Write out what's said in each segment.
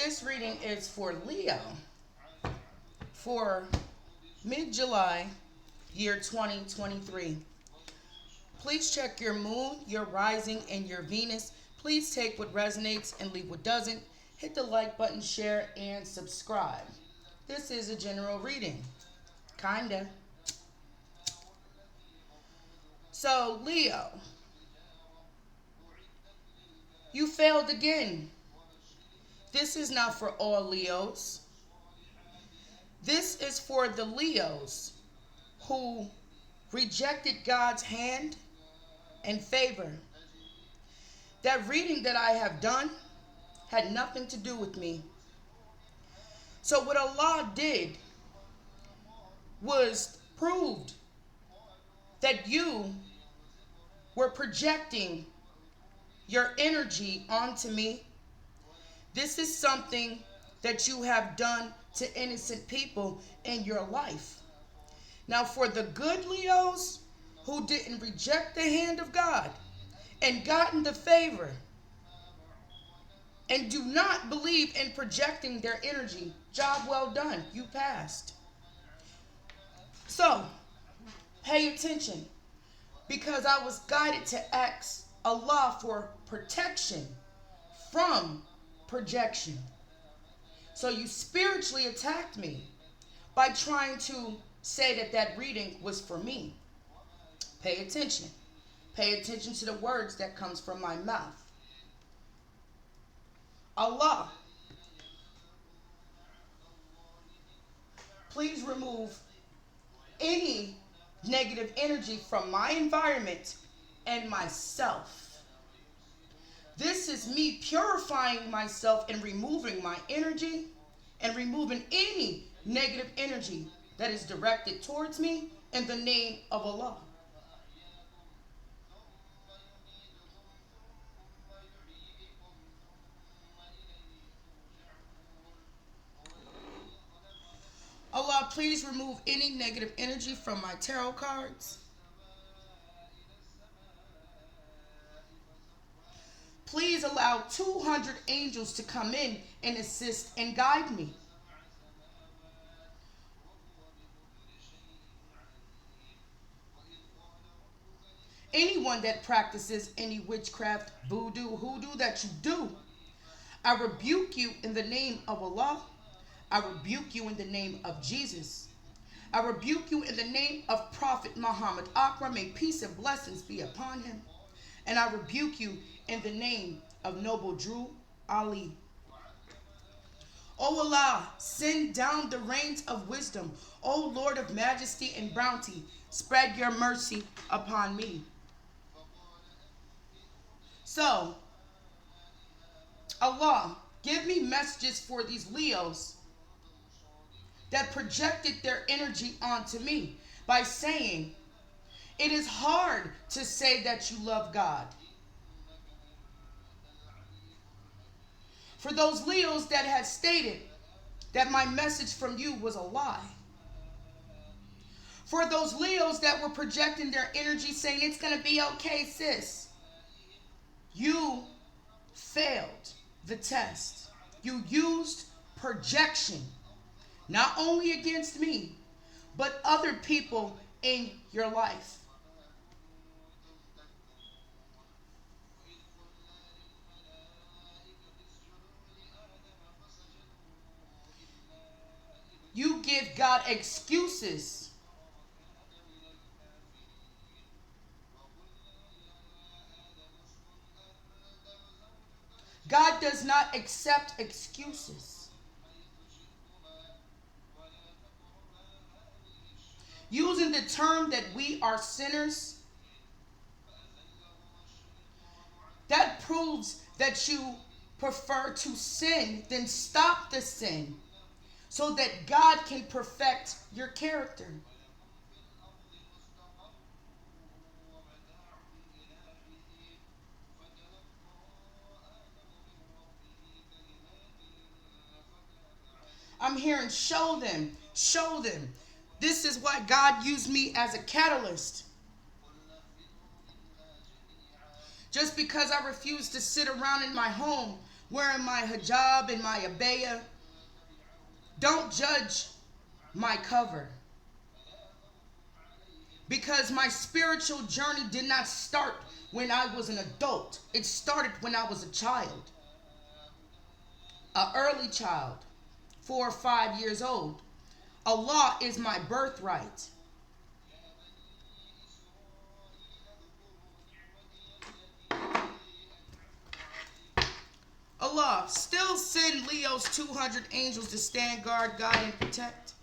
This reading is for Leo for mid-July, year 2023. Please check your moon, your rising, and your Venus. Please take what resonates and leave what doesn't. Hit the like button, share, and subscribe. This is a general reading. Kinda. So, Leo, you failed again. This is not for all Leos. This is for the Leos who rejected God's hand and favor. That reading that I have done had nothing to do with me. So what Allah did was proved that you were projecting your energy onto me. This is something that you have done to innocent people in your life. Now, for the good Leos who didn't reject the hand of God and gotten the favor and do not believe in projecting their energy, job well done. You passed. So, pay attention, because I was guided to ask Allah for protection from projection. So you spiritually attacked me by trying to say that that reading was for me. Pay attention. Pay attention to the words that comes from my mouth. Allah, please remove any negative energy from my environment and myself. This is me purifying myself and removing my energy and removing any negative energy that is directed towards me in the name of Allah. Allah, please remove any negative energy from my tarot cards. Please allow 200 angels to come in and assist and guide me. Anyone that practices any witchcraft, voodoo, hoodoo that you do, I rebuke you in the name of Allah. I rebuke you in the name of Jesus. I rebuke you in the name of Prophet Muhammad Akram. May peace and blessings be upon him. And I rebuke you in the name of Noble Drew Ali. O Allah, send down the rains of wisdom. O Lord of majesty and bounty, spread your mercy upon me. So, Allah, give me messages for these Leos that projected their energy onto me by saying, it is hard to say that you love God. For those Leos that had stated that my message from you was a lie. For those Leos that were projecting their energy saying, it's going to be okay, sis. You failed the test. You used projection, not only against me, but other people in your life. You give God excuses. God does not accept excuses. Using the term that we are sinners, that proves that you prefer to sin than stop the sin so that God can perfect your character. I'm hearing show them, show them. This is why God used me as a catalyst. Just because I refuse to sit around in my home wearing my hijab and my abaya. Don't judge my cover. Because my spiritual journey did not start when I was an adult. It started when I was a child. An early child, 4 or 5 years old. Allah is my birthright. Allah, still send Leo's 200 angels to stand guard, guide, and protect.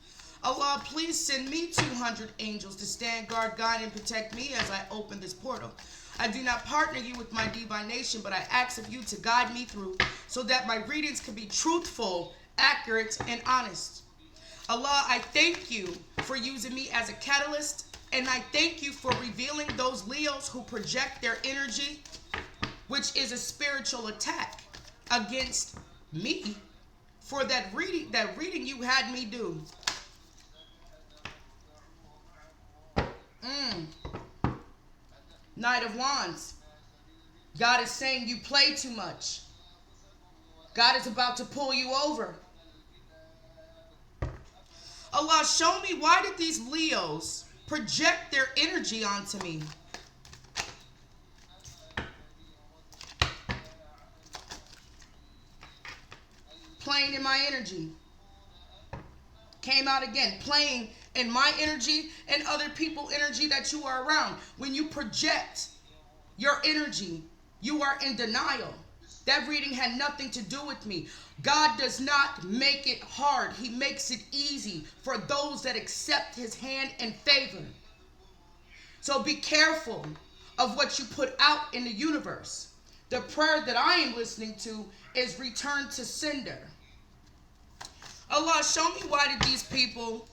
Allah, please send me 200 angels to stand guard, guide, and protect me as I open this portal. I do not partner you with my divination, but I ask of you to guide me through so that my readings can be truthful, accurate, and honest. Allah, I thank you for using me as a catalyst, and I thank you for revealing those Leos who project their energy, which is a spiritual attack against me, for that reading you had me do. Knight of Wands. God is saying you play too much. God is about to pull you over. Allah, show me, why did these Leos project their energy onto me? Playing in my energy. Came out again. Playing in my energy and other people's energy that you are around. When you project your energy, you are in denial. That reading had nothing to do with me. God does not make it hard. He makes it easy for those that accept his hand and favor. So be careful of what you put out in the universe. The prayer that I am listening to is return to sender. Allah, show me, why did these people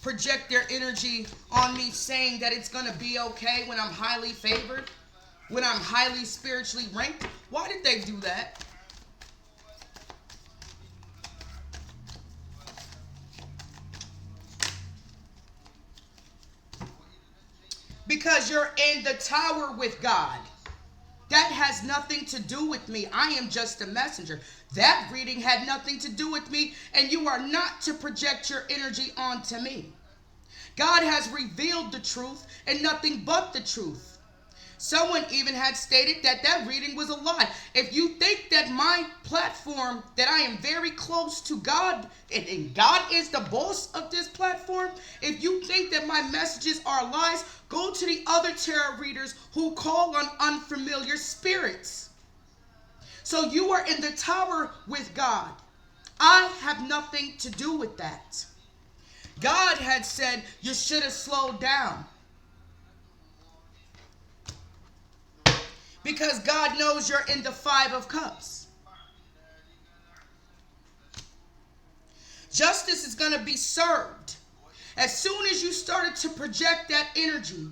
project their energy on me, saying that it's going to be okay when I'm highly favored, when I'm highly spiritually ranked? Why did they do that? Because you're in the tower with God. That has nothing to do with me. I am just a messenger. That reading had nothing to do with me, and you are not to project your energy onto me. God has revealed the truth and nothing but the truth. Someone even had stated that that reading was a lie. If you think that my platform, that I am very close to God, and God is the boss of this platform, if you think that my messages are lies, go to the other tarot readers who call on unfamiliar spirits. So you are in the tower with God. I have nothing to do with that. God had said you should have slowed down. Because God knows you're in the 5 of Cups. Justice is going to be served as soon as you started to project that energy.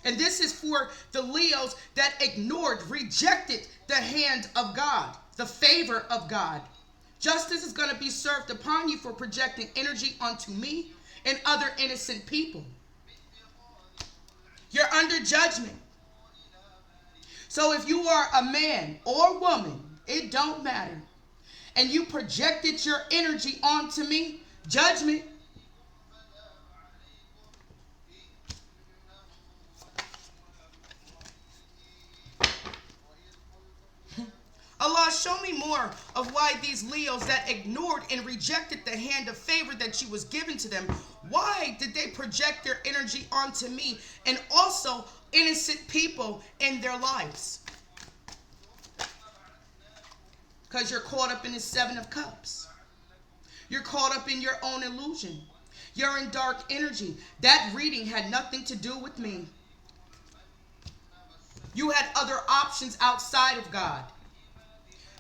And this is for the Leos that ignored, rejected the hand of God, the favor of God. Justice is going to be served upon you for projecting energy onto me and other innocent people. You're under judgment. So if you are a man or woman, it don't matter, and you projected your energy onto me, judgment. Allah, show me more of why these Leos that ignored and rejected the hand of favor that you was given to them, why did they project their energy onto me and also innocent people in their lives? Because you're caught up in the 7 of Cups. You're caught up in your own illusion. You're in dark energy. That reading had nothing to do with me. You had other options outside of God.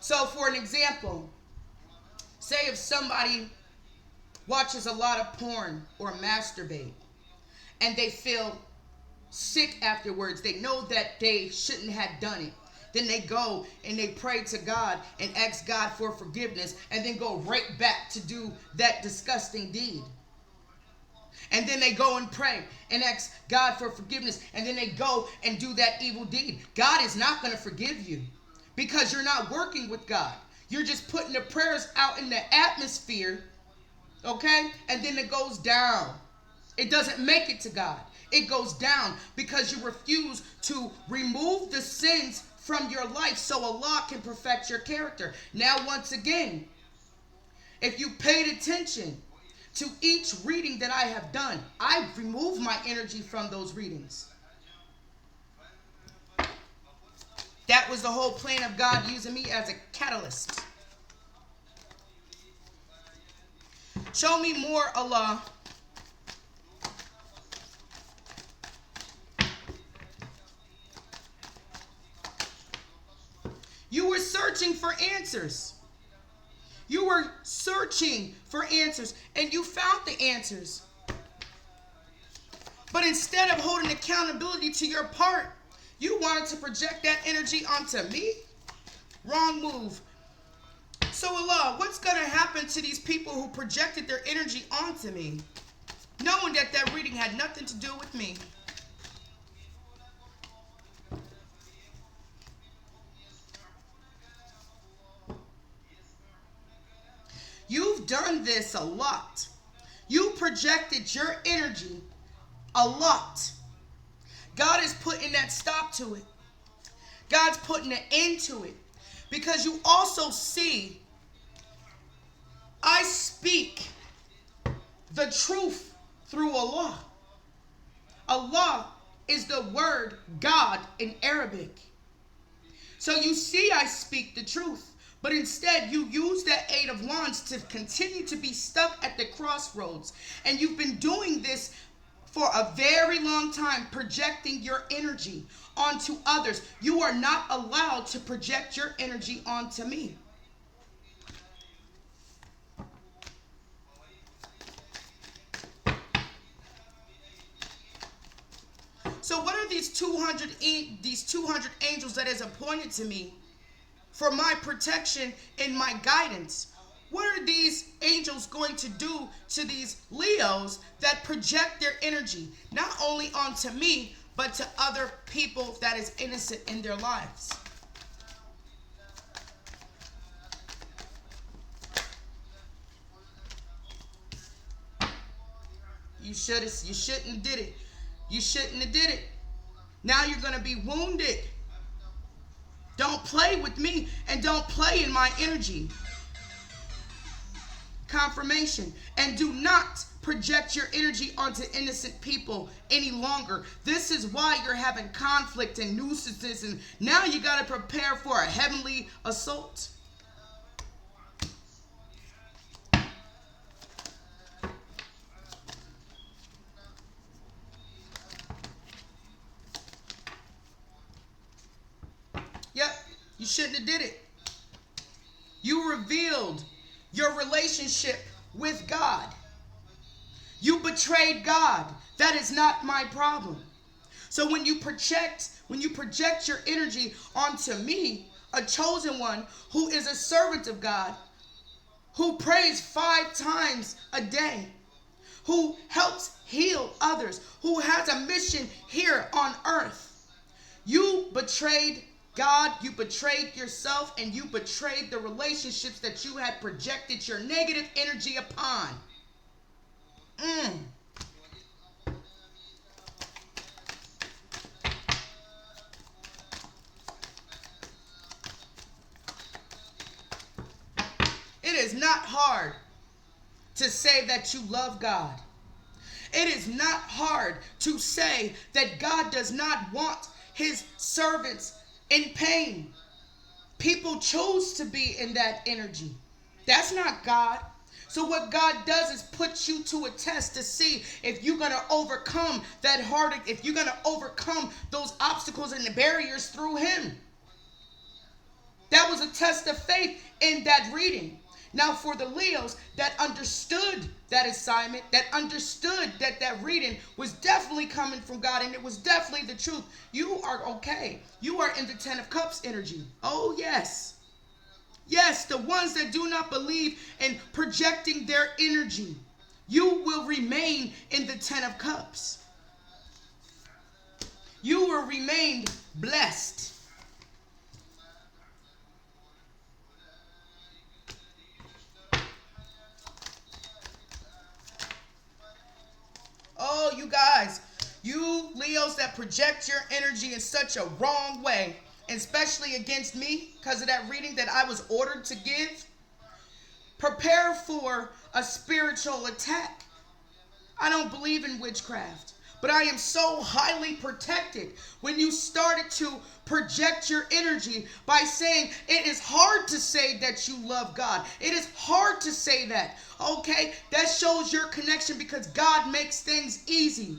So for an example, say if somebody watches a lot of porn or masturbate and they feel sick afterwards, they know that they shouldn't have done it. Then they go and they pray to God and ask God for forgiveness and then go right back to do that disgusting deed. And then they go and pray and ask God for forgiveness and then they go and do that evil deed. God is not going to forgive you because you're not working with God. You're just putting the prayers out in the atmosphere, okay? And then it goes down. It doesn't make it to God. It goes down because you refuse to remove the sins from your life so Allah can perfect your character. Now, once again, if you paid attention to each reading that I have done, I've removed my energy from those readings. That was the whole plan of God using me as a catalyst. Show me more, Allah. You were searching for answers. You were searching for answers, and you found the answers. But instead of holding accountability to your part, you wanted to project that energy onto me? Wrong move. So Allah, what's going to happen to these people who projected their energy onto me, knowing that that reading had nothing to do with me? You've done this a lot. You projected your energy a lot. God is putting that stop to it. God's putting an end to it. Because you also see, I speak the truth through Allah. Allah is the word God in Arabic. So you see I speak the truth. But instead, you use that Eight of Wands to continue to be stuck at the crossroads. And you've been doing this for a very long time, projecting your energy onto others. You are not allowed to project your energy onto me. So what are these 200 angels that is appointed to me for my protection and my guidance? What are these angels going to do to these Leos that project their energy, not only onto me, but to other people that is innocent in their lives? You shouldn't have did it. You shouldn't have did it. Now you're going to be wounded. Don't play with me and don't play in my energy. Confirmation. And do not project your energy onto innocent people any longer. This is why you're having conflict and nuisances, and now you got to prepare for a heavenly assault. Yep, you shouldn't have did it. You revealed your relationship with God. You betrayed God. That is not my problem. So when you project your energy onto me, a chosen one who is a servant of God, who prays 5 times a day, who helps heal others, who has a mission here on earth, you betrayed God, you betrayed yourself, and you betrayed the relationships that you had projected your negative energy upon. It is not hard to say that you love God. It is not hard to say that God does not want his servants in pain. People choose to be in that energy. That's not God. So what God does is put you to a test to see if you're going to overcome that heartache, if you're going to overcome those obstacles and the barriers through him. That was a test of faith in that reading. Now for the Leos that understood that assignment, that understood that that reading was definitely coming from God and it was definitely the truth, you are okay. You are in the 10 of Cups energy. Oh yes. Yes, the ones that do not believe in projecting their energy, you will remain in the 10 of Cups. You will remain blessed. that project your energy in such a wrong way, especially against me because of that reading that I was ordered to give, prepare for a spiritual attack. I don't believe in witchcraft, but I am so highly protected when you started to project your energy by saying it is hard to say that you love God. It is hard to say that. Okay, that shows your connection because God makes things easy.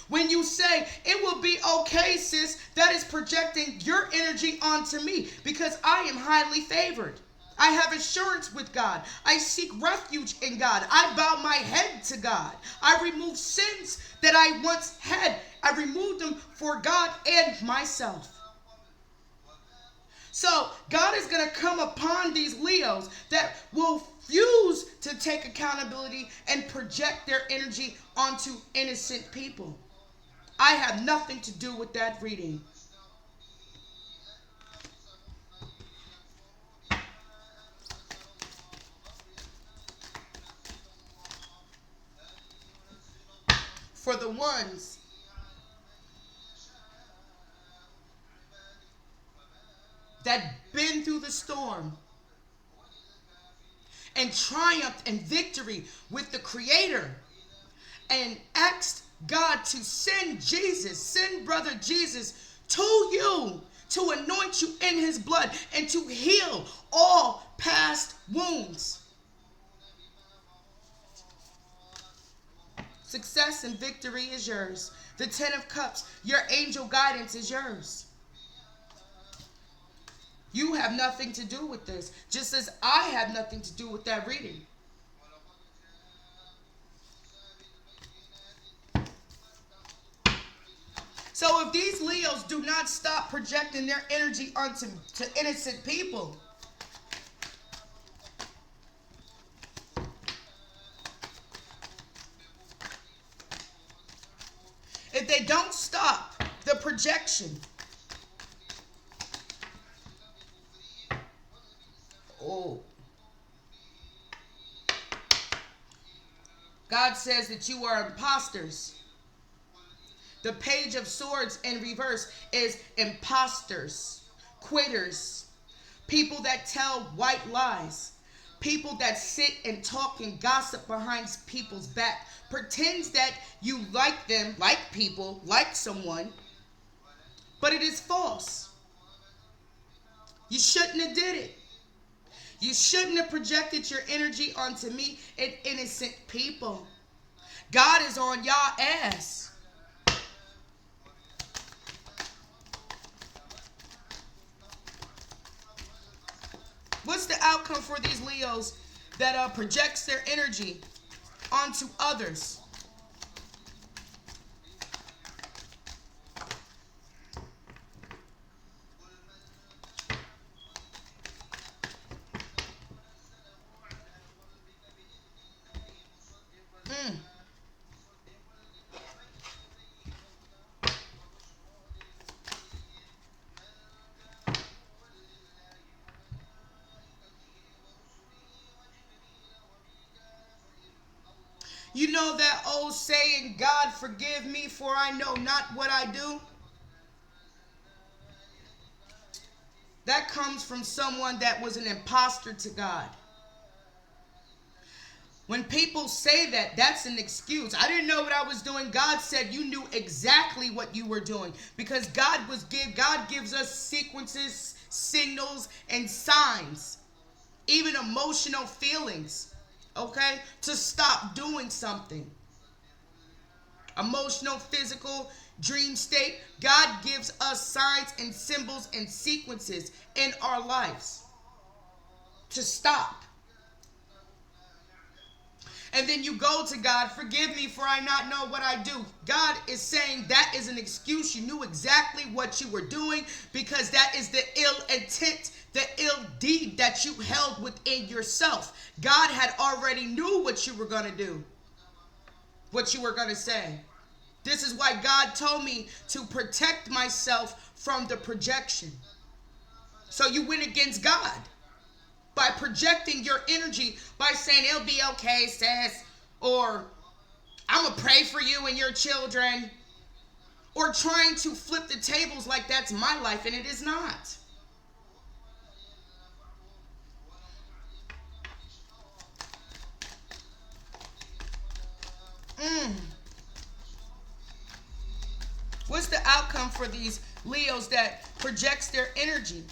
When you say it will be okay, sis, that is projecting your energy onto me because I am highly favored. I have assurance with God. I seek refuge in God. I bow my head to God. I remove sins that I once had. I remove them for God and myself. So God is going to come upon these Leos that will refuse to take accountability and project their energy onto innocent people. I have nothing to do with that reading. For the ones that been through the storm and triumphed in victory with the Creator and asked God to send Jesus, send brother Jesus to you to anoint you in his blood and to heal all past wounds. Success and victory is yours. The 10 of Cups, your angel guidance is yours. You have nothing to do with this, just as I have nothing to do with that reading. So if these Leos do not stop projecting their energy onto innocent people, if they don't stop the projection, God says that you are imposters. The Page of Swords in reverse is imposters, quitters, people that tell white lies, people that sit and talk and gossip behind people's back, pretends that you like them, like people, like someone, but it is false. You shouldn't have did it. You shouldn't have projected your energy onto me and innocent people. God is on y'all ass. What's the outcome for these Leos that projects their energy onto others? You know that old saying, God forgive me for I know not what I do? That comes from someone that was an imposter to God. When people say that, that's an excuse. I didn't know what I was doing. God said you knew exactly what you were doing because God gives us sequences, signals, and signs, even emotional feelings. Okay, to stop doing something. Emotional, physical, dream state. God gives us signs and symbols and sequences in our lives to stop. And then you go to God, forgive me for I not know what I do. God is saying that is an excuse. You knew exactly what you were doing because that is the ill intent, the ill deed that you held within yourself. God had already knew what you were going to do, what you were going to say. This is why God told me to protect myself from the projection. So you went against God by projecting your energy, by saying it'll be okay, sis, or I'm going to pray for you and your children. or trying to flip the tables like that's my life, and it is not. What's the outcome for these Leos that projects their energy?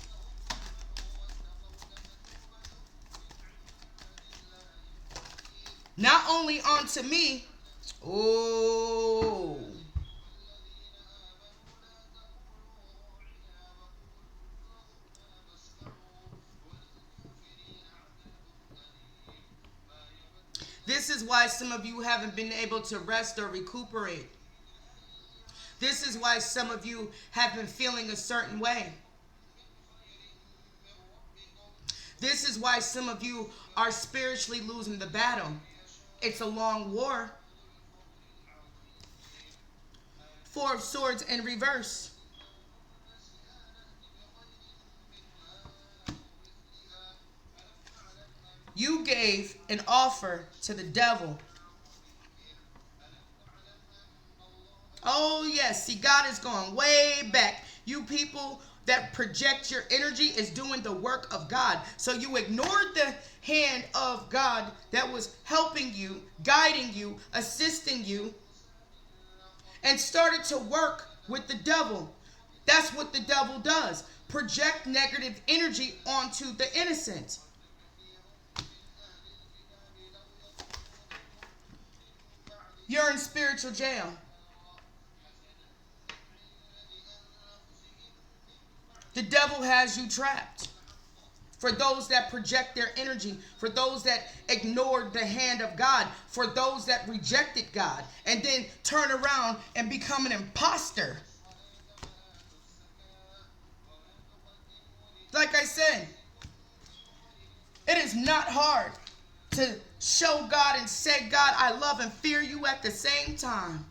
Not only onto me, oh, this is why some of you haven't been able to rest or recuperate. This is why some of you have been feeling a certain way. This is why some of you are spiritually losing the battle. It's a long war. Four of Swords in reverse. You gave an offer to the devil. Oh yes, see, God is going way back. You people that project your energy is doing the work of God. So you ignored the hand of God that was helping you, guiding you, assisting you, and started to work with the devil. That's what the devil does. Project negative energy onto the innocent. You're in spiritual jail. The devil has you trapped. For those that project their energy, for those that ignored the hand of God, for those that rejected God, and then turn around and become an imposter. Like I said, it is not hard to show God and say, God, I love and fear you at the same time.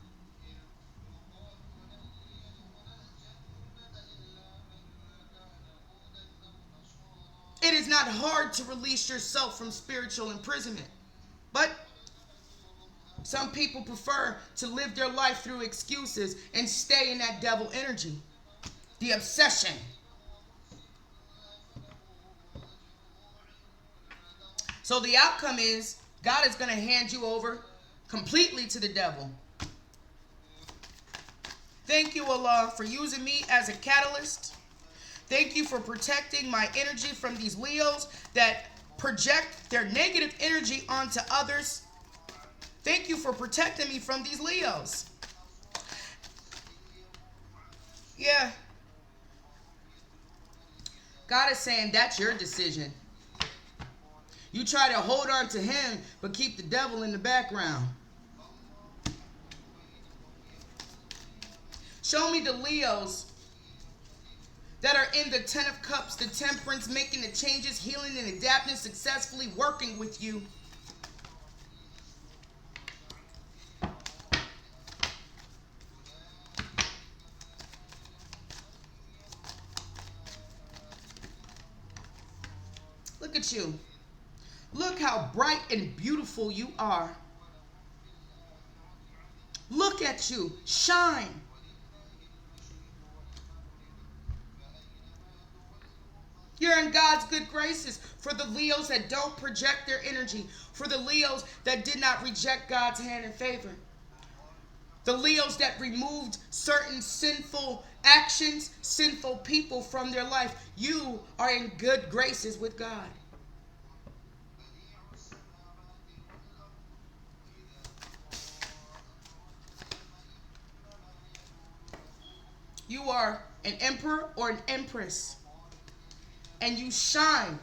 It is not hard to release yourself from spiritual imprisonment. But some people prefer to live their life through excuses and stay in that devil energy. The obsession. So the outcome is God is going to hand you over completely to the devil. Thank you, Allah, for using me as a catalyst. Thank you for protecting my energy from these Leos that project their negative energy onto others. Thank you for protecting me from these Leos. Yeah. God is saying that's your decision. You try to hold on to him, but keep the devil in the background. Show me the Leos that are in the 10 of Cups, the Temperance, making the changes, healing and adapting, successfully working with you. Look at you. Look how bright and beautiful you are. Look at you. Shine. You're in God's good graces. For the Leos that don't project their energy. For the Leos that did not reject God's hand in favor. The Leos that removed certain sinful actions, sinful people from their life. You are in good graces with God. You are an emperor or an empress. And you shine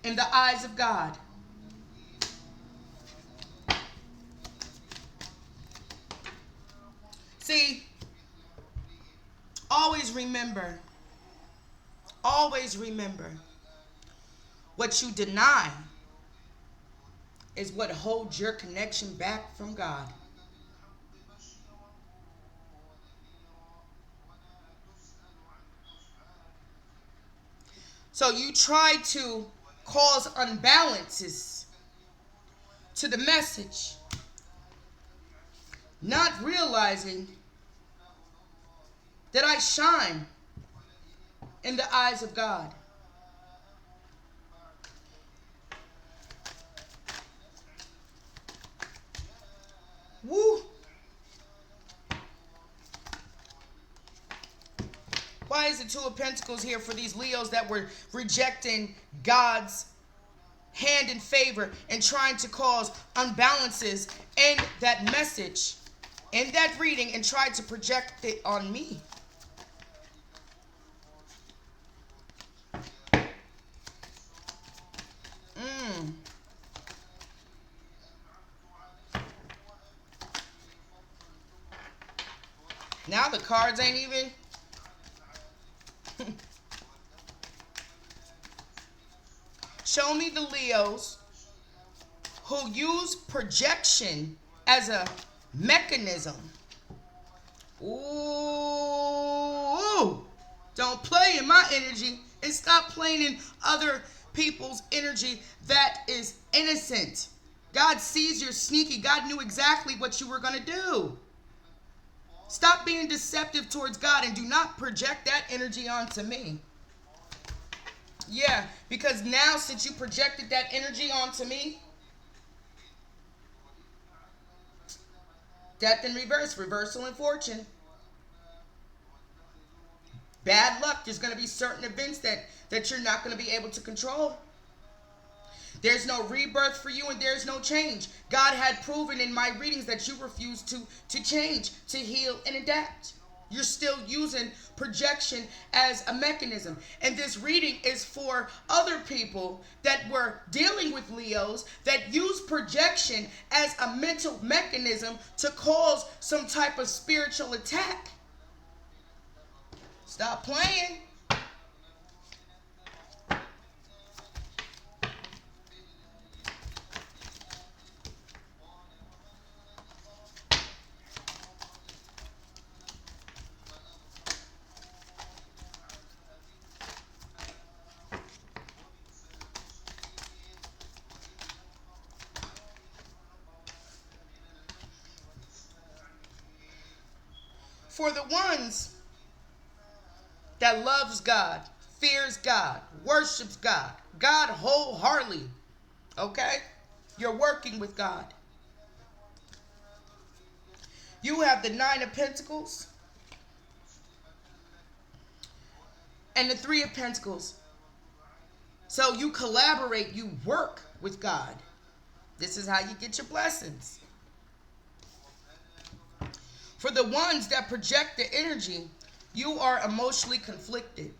in the eyes of God. See, always remember, what you deny is what holds your connection back from God. So you try to cause unbalances to the message, not realizing that I shine in the eyes of God. Woo! Why is the Two of Pentacles here for these Leos that were rejecting God's hand in favor and trying to cause unbalances in that message, in that reading, and tried to project it on me? Now the cards ain't even... Show me the Leos who use projection as a mechanism. Ooh! Don't play in my energy and stop playing in other people's energy that is innocent. God sees you're sneaky. God knew exactly what you were going to do. Stop being deceptive towards God and do not project that energy onto me. Yeah, because now since you projected that energy onto me, death in reverse, reversal in fortune. Bad luck. There's going to be certain events that you're not going to be able to control. There's no rebirth for you and there's no change. God had proven in my readings that you refuse to change, to heal and adapt. You're still using projection as a mechanism. And this reading is for other people that were dealing with Leos that use projection as a mental mechanism to cause some type of spiritual attack. Stop playing. For the ones that loves God, fears God, worships God, God wholeheartedly, okay? You're working with God. You have the Nine of Pentacles and the Three of Pentacles. So you collaborate, you work with God. This is how you get your blessings. For the ones that project the energy, you are emotionally conflicted.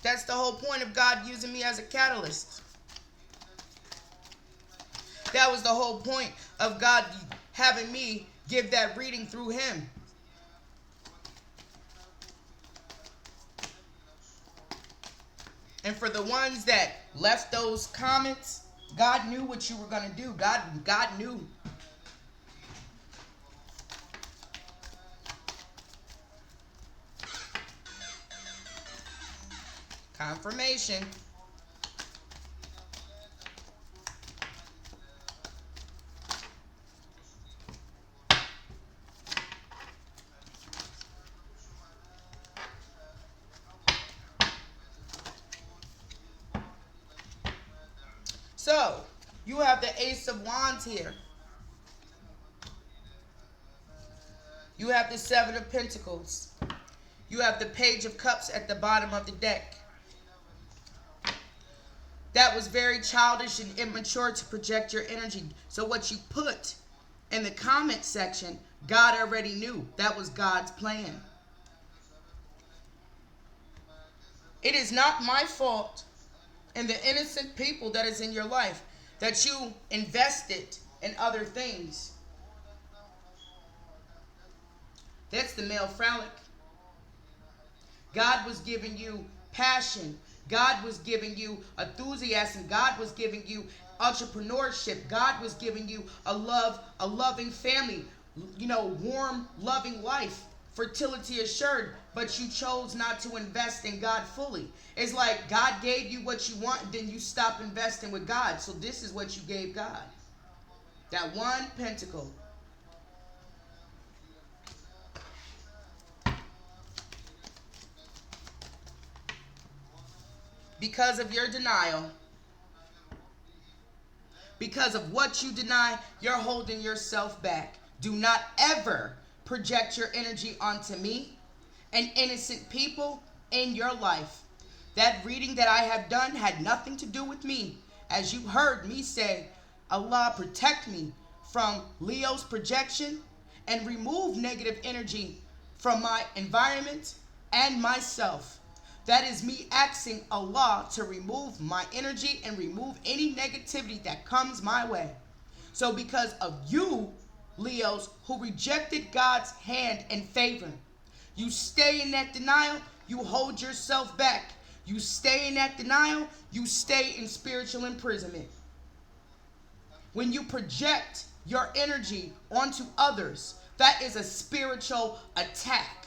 That's the whole point of God using me as a catalyst. That was the whole point of God having me give that reading through him. And for the ones that left those comments, God knew what you were going to do. God knew. Confirmation. So, you have the Ace of Wands here. You have the Seven of Pentacles. You have the Page of Cups at the bottom of the deck. That was very childish and immature to project your energy. So what you put in the comment section, God already knew. That was God's plan. It is not my fault and the innocent people that is in your life that you invested in other things. That's the male phallic. God was giving you passion. God was giving you enthusiasm. God was giving you entrepreneurship. God was giving you a loving family, warm, loving life fertility assured, but you chose not to invest in God fully. It's like God gave you what you want, and then you stop investing with God. So this is what you gave God. That one pentacle. Because of your denial, because of what you deny, you're holding yourself back. Do not ever project your energy onto me and innocent people in your life. That reading that I have done had nothing to do with me. As you heard me say, Allah protect me from Leo's projection and remove negative energy from my environment and myself. That is me asking Allah to remove my energy and remove any negativity that comes my way. So because of you, Leos, who rejected God's hand and favor, you stay in that denial, you hold yourself back. You stay in that denial, you stay in spiritual imprisonment. When you project your energy onto others, that is a spiritual attack.